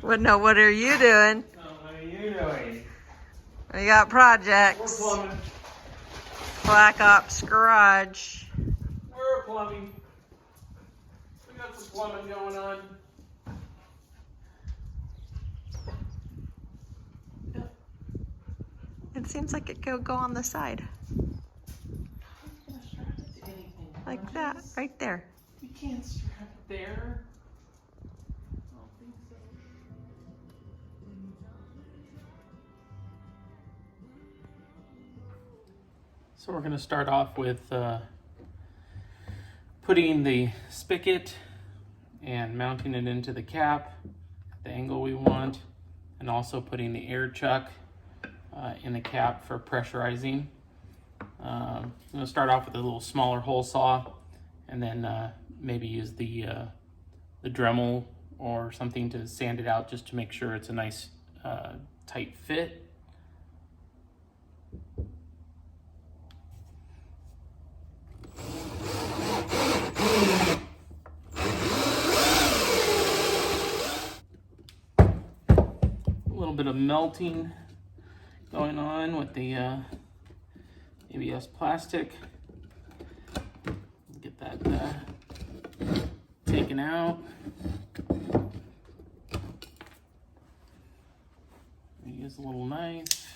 Well, no, what are you doing? What are you doing? We got projects. We're plumbing. FlackOps garage. We're plumbing. We got some plumbing going on. It seems like it could go on the side. Like that, right there. You can't strap it there. I don't think so. So we're going to start off with putting the spigot and mounting it into the cap at the angle we want, and also putting the air chuck in the cap for pressurizing. I'm going to start off with a little smaller hole saw, and then maybe use the Dremel or something to sand it out just to make sure it's a nice tight fit. A little bit of melting going on with the ABS plastic. Get that taken out. Use a little knife,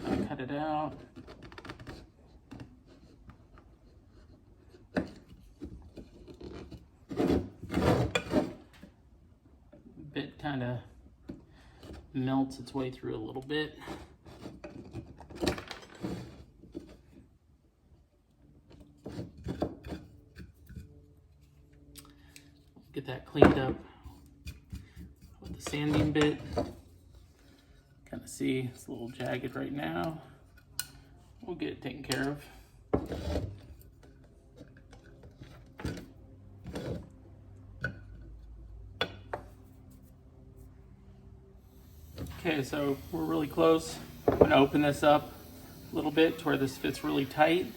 kind of cut it out. Bit kind of melts its way through a little bit. Get that cleaned up with the sanding bit. Kind of see it's a little jagged right now. We'll get it taken care of. Okay, so we're really close. I'm going to open this up a little bit to where this fits really tight,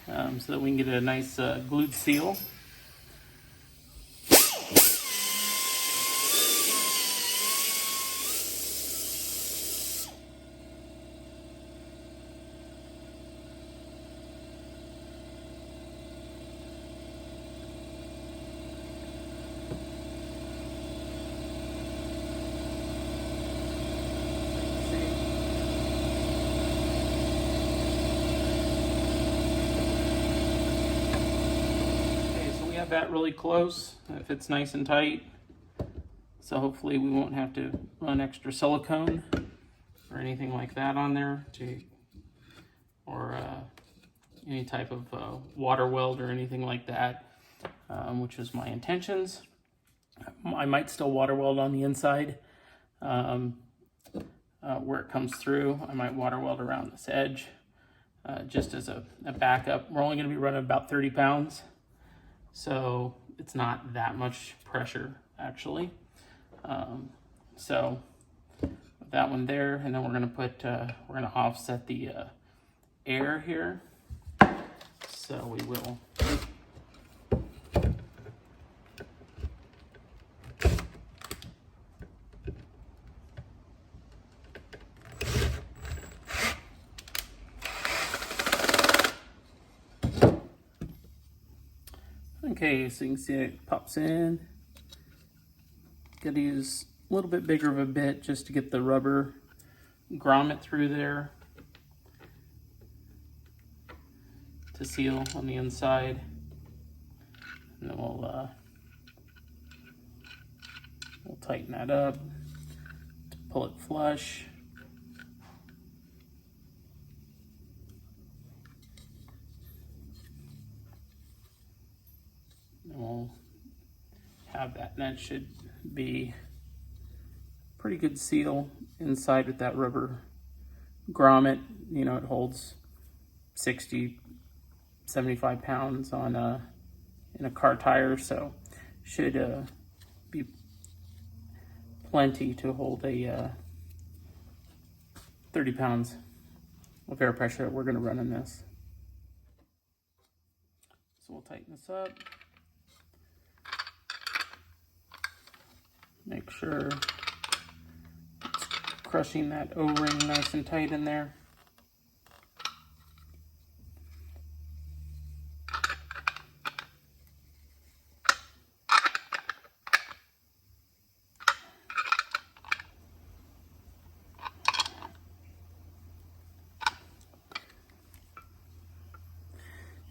so that we can get a nice glued seal. That really close. It fits nice and tight, so hopefully we won't have to run extra silicone or anything like that on there or any type of water weld or anything like that, which is my intentions. I might still water weld on the inside where it comes through. I might water weld around this edge just as a backup. We're only going to be running about 30 pounds. So it's not that much pressure actually. So that one there, and then we're gonna put we're gonna offset the air here. So we will. Okay, so you can see it pops in. Got to use a little bit bigger of a bit just to get the rubber grommet through there to seal on the inside. And then we'll tighten that up to pull it flush. And we'll have that, and that should be pretty good seal inside with that rubber grommet. You know, it holds 60, 75 pounds on in a car tire, so should be plenty to hold a 30 pounds of air pressure that we're going to run in this. So we'll tighten this up. Make sure it's crushing that O-ring nice and tight in there.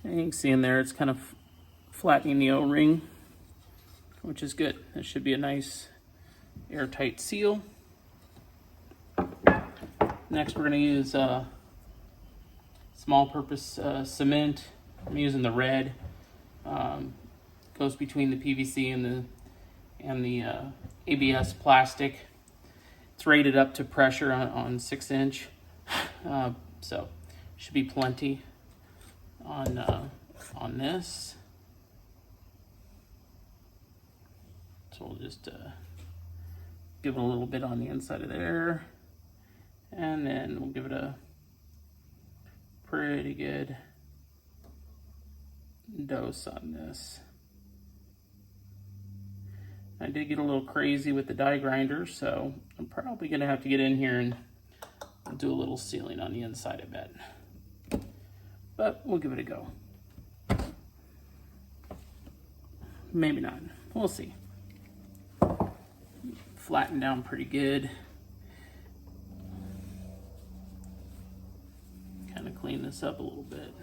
And you can see in there it's kind of flattening the O-ring, which is good. That should be a nice airtight seal. Next we're going to use small purpose cement. I'm using the red. Goes between the PVC and the ABS plastic. It's rated up to pressure on 6-inch, so should be plenty on this. So we'll just give it a little bit on the inside of there, and then we'll give it a pretty good dose on this. I did get a little crazy with the die grinder, so I'm probably gonna have to get in here and do a little sealing on the inside, I bet. But we'll give it a go. Maybe not, we'll see. Flatten down pretty good. Kind of clean this up a little bit.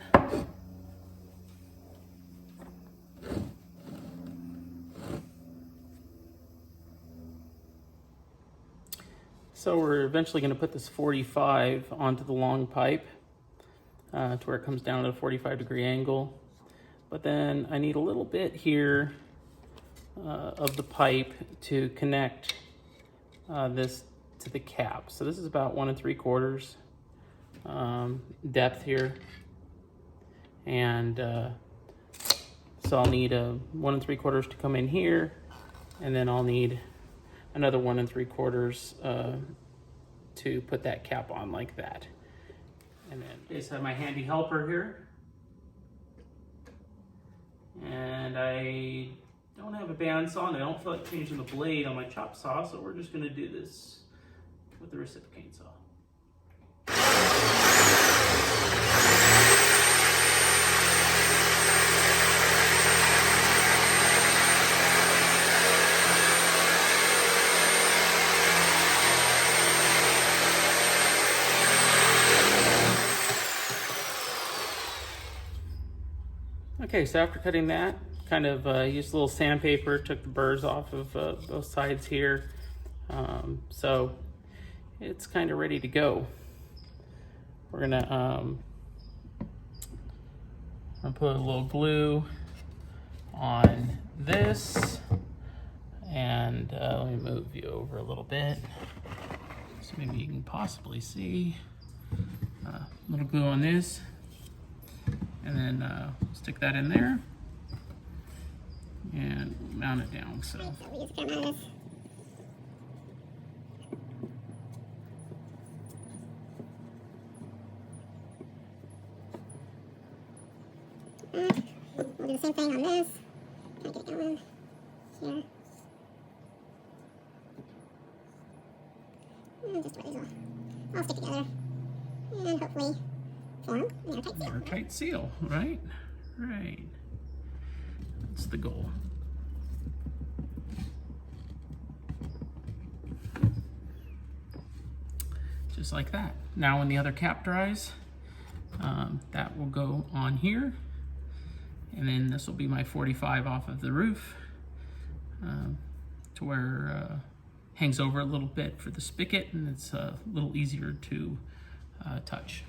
So we're eventually going to put this 45 onto the long pipe to where it comes down at a 45-degree angle. But then I need a little bit here of the pipe to connect this to the cap. So this is about 1 3/4 depth here. And so I'll need a 1 3/4 to come in here, and then I'll need another 1 3/4 to put that cap on like that. And then I just have my handy helper here. And I don't have a bandsaw, and I don't feel like changing the blade on my chop saw, so we're just gonna do this with the reciprocating saw. Okay, so after cutting that, kind of used a little sandpaper, took the burrs off of both sides here. So it's kind of ready to go. We're gonna put a little glue on this, and let me move you over a little bit so maybe you can possibly see. A little glue on this. And then stick that in there and mount it down. So we'll do the same thing on this. Try to get it going here. And just where these all stick together. And hopefully form an airtight seal. Airtight seal, right? Right. That's the goal. Just like that. Now when the other cap dries, that will go on here. And then this will be my 45 off of the roof to where hangs over a little bit for the spigot, and it's a little easier to touch.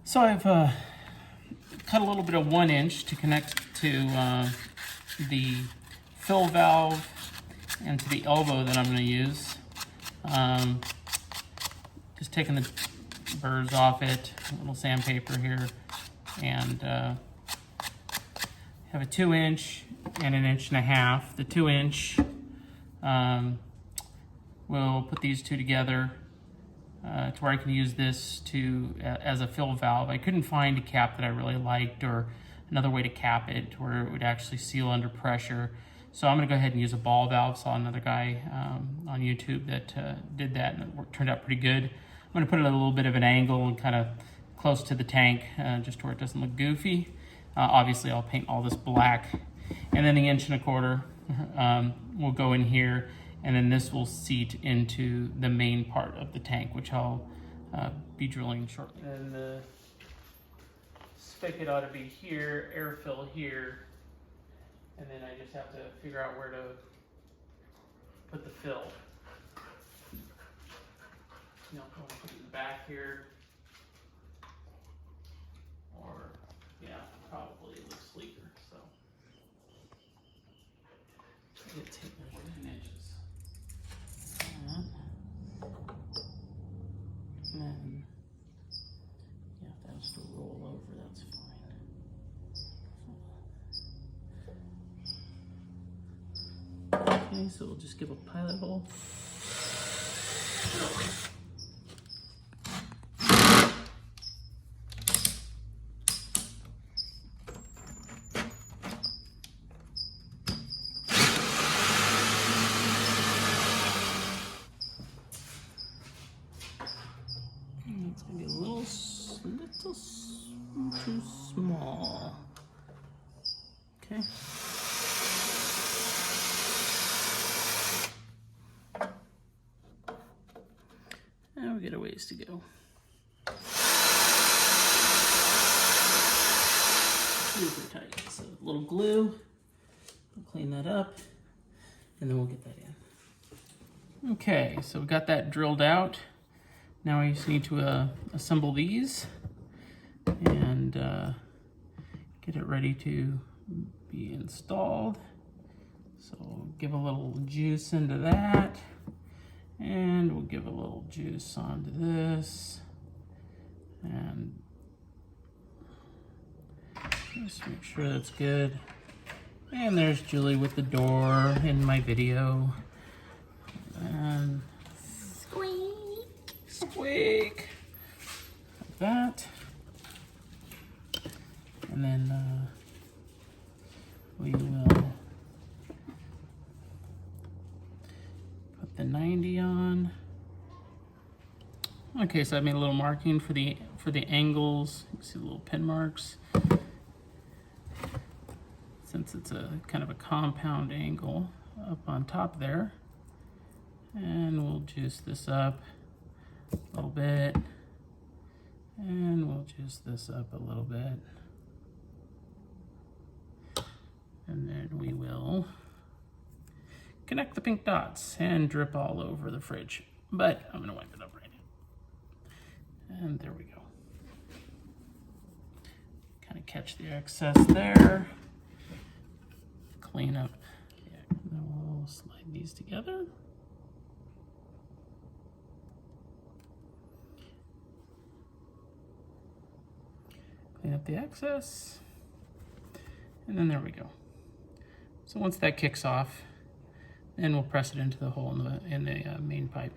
So I've cut a little bit of 1 inch to connect to the fill valve and to the elbow that I'm going to use. Just taking the burrs off it, a little sandpaper here, and have a 2 inch and an 1.5 inch. The 2 inch, we'll put these two together to where I can use this to as a fill valve. I couldn't find a cap that I really liked or another way to cap it where it would actually seal under pressure. So I'm gonna go ahead and use a ball valve. Saw another guy on YouTube that did that, and it turned out pretty good. I'm gonna put it at a little bit of an angle and kind of close to the tank, just where it doesn't look goofy. Obviously I'll paint all this black, and then the 1¼ inch will go in here, and then this will seat into the main part of the tank, which I'll be drilling shortly. And the spigot ought to be here, air fill here, and then I just have to figure out where to put the fill. You know, I'll put it in the back here, or yeah, probably it looks sleeker. So I get tape measure in inches, and then yeah, if that was to roll over, that's fine. Okay, so we'll just give a pilot hole. It's gonna be a little too small. Okay. Now we got a ways to go. Super tight. So a little glue. We'll clean that up, and then we'll get that in. Okay, so we got that drilled out. Now I just need to assemble these and get it ready to be installed. So give a little juice into that, and we'll give a little juice onto this, and just make sure that's good. And there's Julie with the door in my video. And squeak, like that. And then we will put the 90 on. Okay, so I made a little marking for the angles. You can see the little pin marks. Since it's a kind of a compound angle up on top there. And we'll juice this up a little bit, and we'll juice this up a little bit, and then we will connect the pink dots and drip all over the fridge, but I'm gonna wipe it up right now. And there we go. Kind of catch the excess there, clean up, and then we'll slide these together. Clean up the excess, and then there we go. So once that kicks off, then we'll press it into the hole in the main pipe.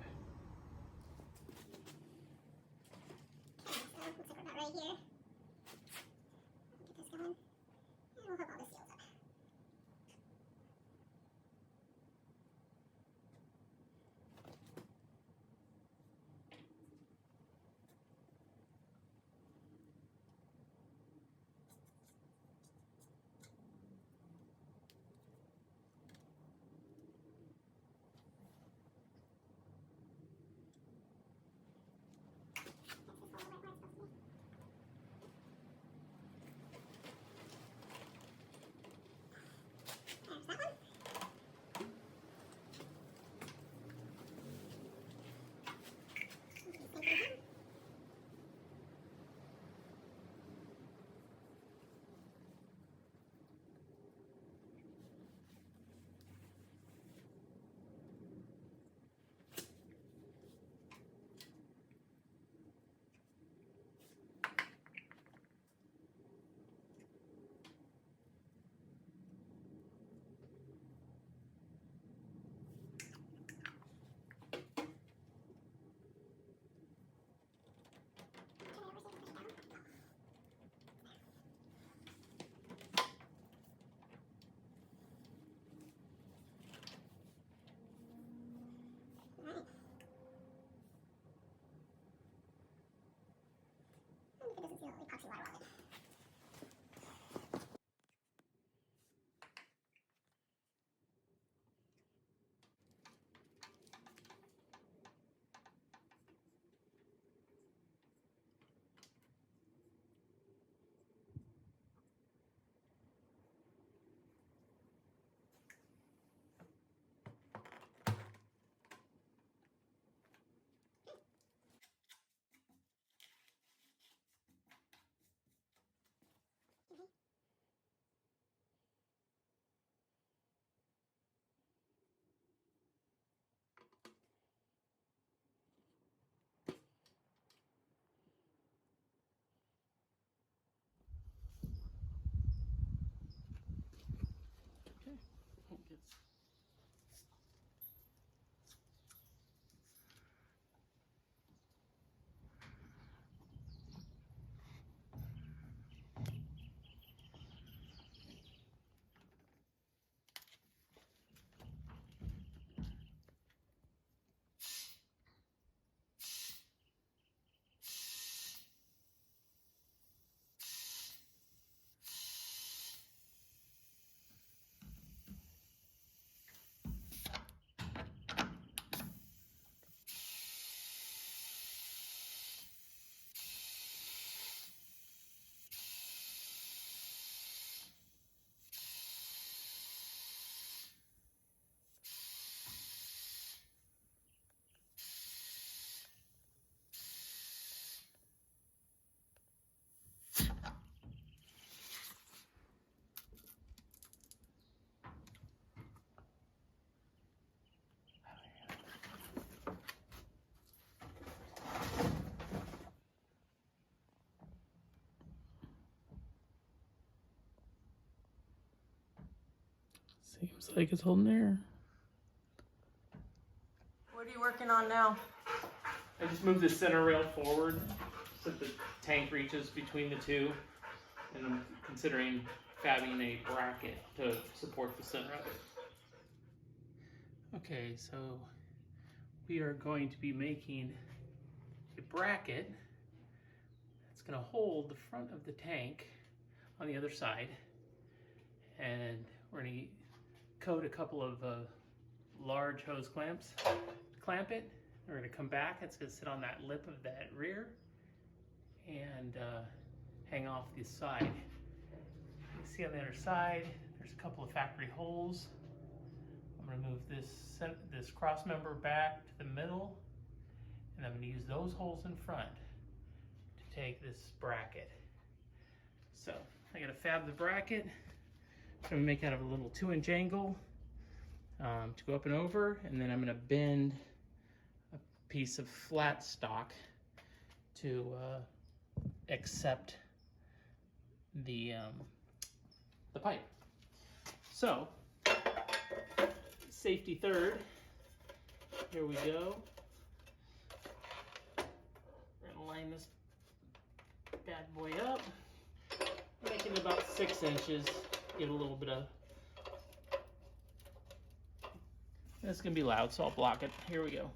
too waterlogged. Seems like it's holding there. What are you working on now? I just moved the center rail forward so that the tank reaches between the two, and I'm considering fabbing a bracket to support the center of it. Okay, so we are going to be making a bracket that's going to hold the front of the tank on the other side, and we're going to coat a couple of large hose clamps to clamp it. We're going to come back. It's going to sit on that lip of that rear and hang off the side. You can see on the other side, there's a couple of factory holes. I'm going to move this cross member back to the middle, and I'm going to use those holes in front to take this bracket. So I got to fab the bracket. I'm going to make out of a little 2-inch angle to go up and over, and then I'm going to bend a piece of flat stock to accept the pipe. So, safety third, here we go. We're going to line this bad boy up, make it about 6 inches, give it a little bit of. It's going to be loud, so I'll block it. Here we go.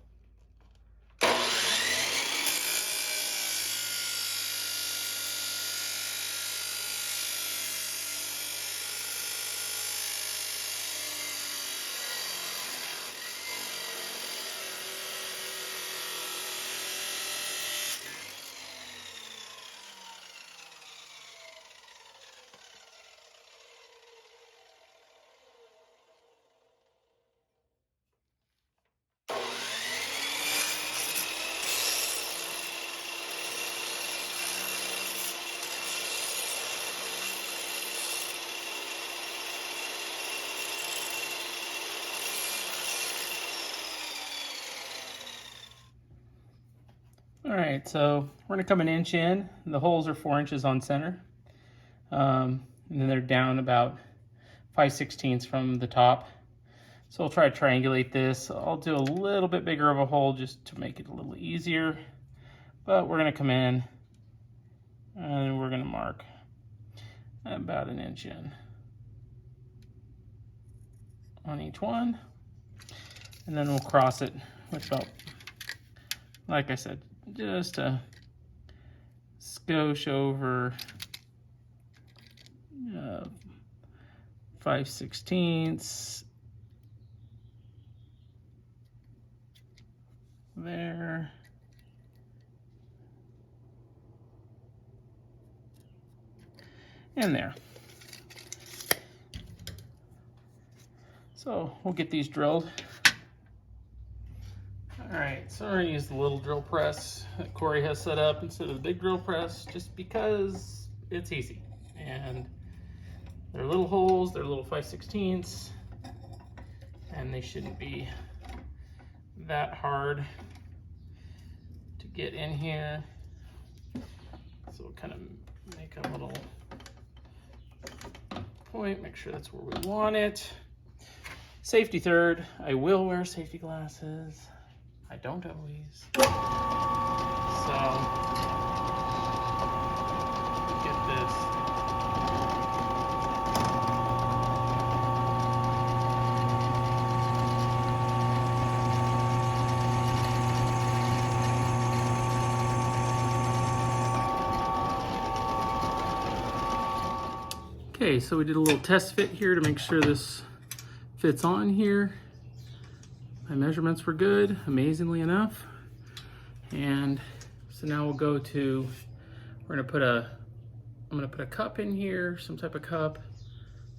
All right, so we're gonna come 1 inch in. The holes are 4 inches on center. And then they're down about 5/16 from the top. So we'll try to triangulate this. I'll do a little bit bigger of a hole just to make it a little easier. But we're gonna come in and we're gonna mark about 1 inch in on each one. And then we'll cross it with about, like I said, just a skosh over 5/16 there. And there. So we'll get these drilled. All right, so I'm gonna use the little drill press that Corey has set up instead of the big drill press, just because it's easy. And they're little holes, they're little 5/16, and they shouldn't be that hard to get in here. So we'll kind of make a little point, make sure that's where we want it. Safety third, I will wear safety glasses. I don't always. So, get this. Okay, so we did a little test fit here to make sure this fits on here. My measurements were good, amazingly enough. And so now we'll go to, I'm gonna put a cup in here, some type of cup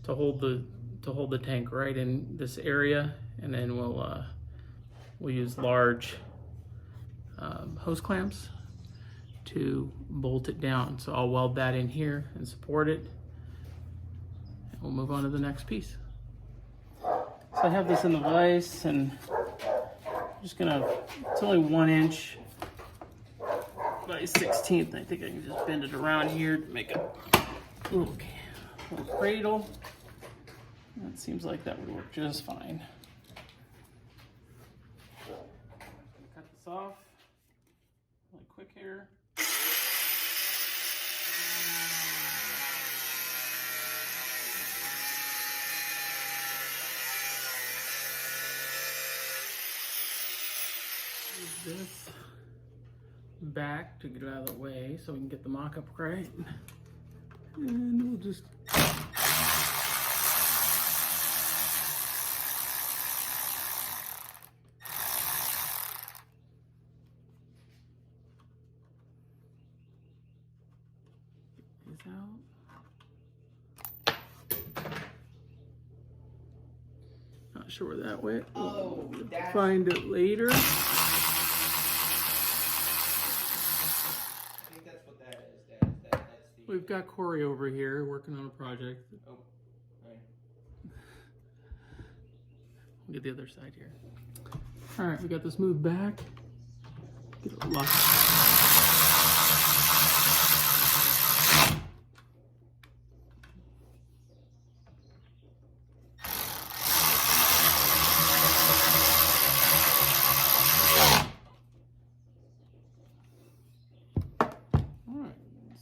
to hold the tank right in this area, and then we'll use large hose clamps to bolt it down. So I'll weld that in here and support it. And we'll move on to the next piece. So I have this in the vise, and I'm just gonna, it's only 1 inch by 16th. I think I can just bend it around here to make a little cradle. That seems like that would work just fine. Cut this off really quick here. This back to get it out of the way so we can get the mock-up right. And we'll just get these out. Not sure where that went. Oh, we'll find it later. We've got Corey over here working on a project. Oh, right. We'll get the other side here. All right, we got this moved back. Get it locked.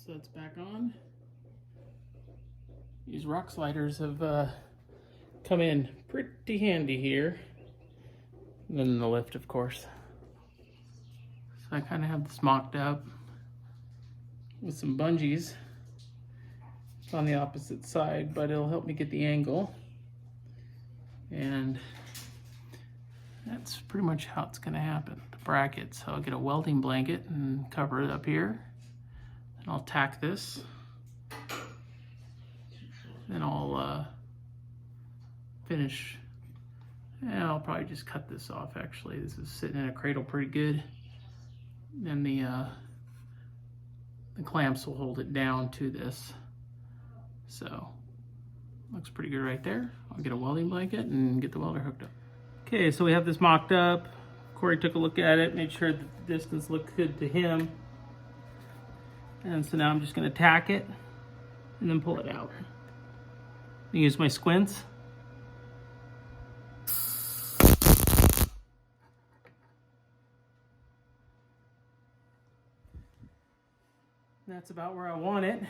So it's back on. These rock sliders have come in pretty handy here. And then the lift, of course. So I kind of have this mocked up with some bungees. It's on the opposite side, but it'll help me get the angle. And that's pretty much how it's gonna happen. The brackets, so I'll get a welding blanket and cover it up here. I'll tack this, then I'll finish, and I'll probably just cut this off actually. This is sitting in a cradle pretty good. Then the clamps will hold it down to this. So, looks pretty good right there. I'll get a welding blanket and get the welder hooked up. Okay, so we have this mocked up. Corey took a look at it, made sure the distance looked good to him. And so now I'm just gonna tack it and then pull it out. Use my squints. That's about where I want it.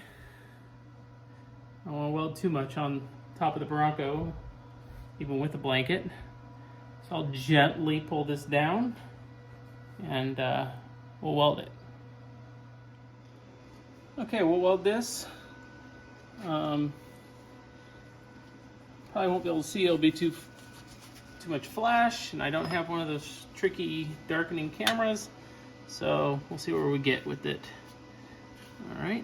I don't want to weld too much on top of the Bronco, even with the blanket. So I'll gently pull this down and we'll weld it. Okay, we'll weld this. Probably won't be able to see. It'll be too much flash, and I don't have one of those tricky darkening cameras, so we'll see where we get with it. All right.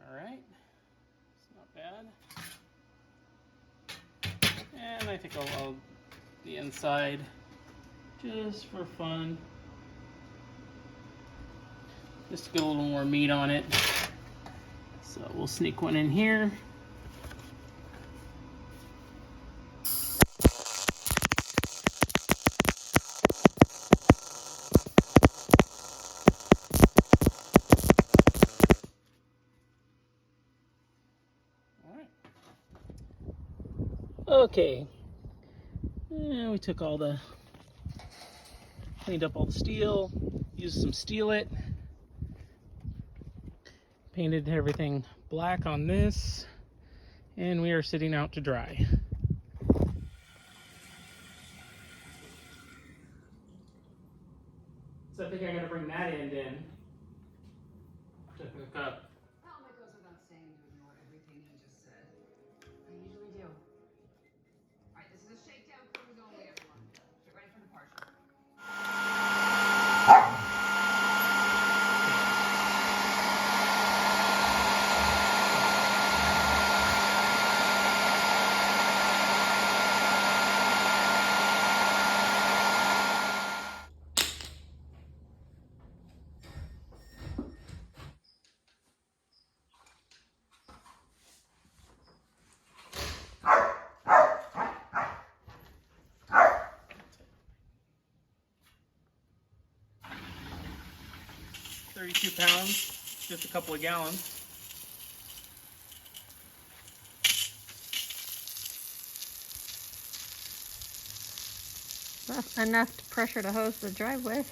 All right. It's not bad. And I think I'll weld the inside just for fun. Just to get a little more meat on it. So we'll sneak one in here. All right. Okay. And we took cleaned up all the steel, used some steel it, painted everything black on this, and we are sitting out to dry. So I think I gotta bring that end in to hook up. Well, it goes without saying to ignore everything he just said. I usually do. Alright, this is a shakedown cruise only, everyone. Get ready for departure. £32, just a couple of gallons. Enough pressure to hose the driveway.